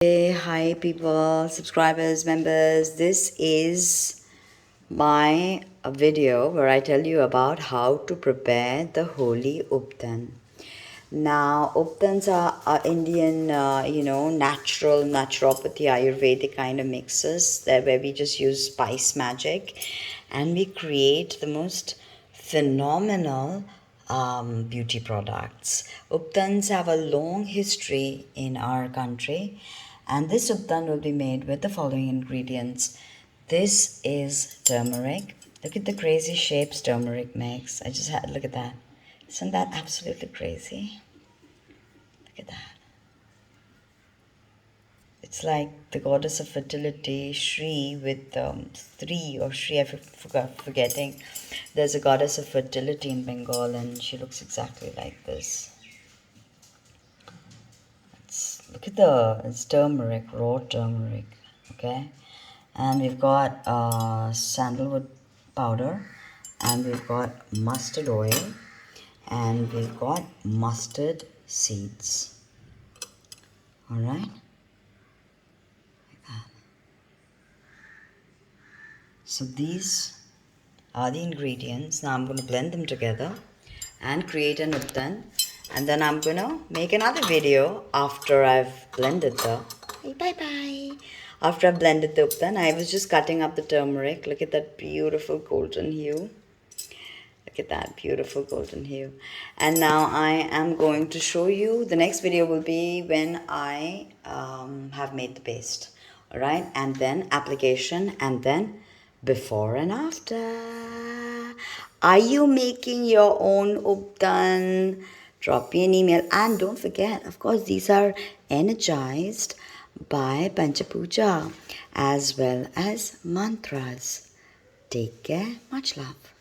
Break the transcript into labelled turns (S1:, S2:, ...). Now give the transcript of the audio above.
S1: Hey, hi people, subscribers, members. This is my video where I tell you about how to prepare the Holi Ubtan. Now, Ubtans are Indian, natural, naturopathy, Ayurvedic kind of mixes that where we just use spice magic and we create the most phenomenal beauty products. Ubtans have a long history in our country, and this Ubtan will be made with the following ingredients. This is turmeric. Look at the crazy shapes turmeric makes. I just had look at that. Isn't that absolutely crazy? Look at that. It's like the goddess of fertility, Shri, with three or Shri, I forgetting. There's a goddess of fertility in Bengal, and she looks exactly like this. Look at it's turmeric, raw turmeric, okay? And we've got sandalwood powder, and we've got mustard oil, and we've got mustard seeds. All right, like that. So these are the ingredients. Now I'm going to blend them together and create an Ubtan, and then I'm going to make another video after I've blended the bye. After I've blended the Ubtan, I was just cutting up the turmeric. Look at that beautiful golden hue. Look at that beautiful golden hue. And now I am going to show you, the next video will be when I have made the paste. All right, and then application, and then before and after. Are you making your own Ubtan? Drop me an email. And don't forget, of course, these are energized by Panchapuja as well as mantras. Take care. Much love.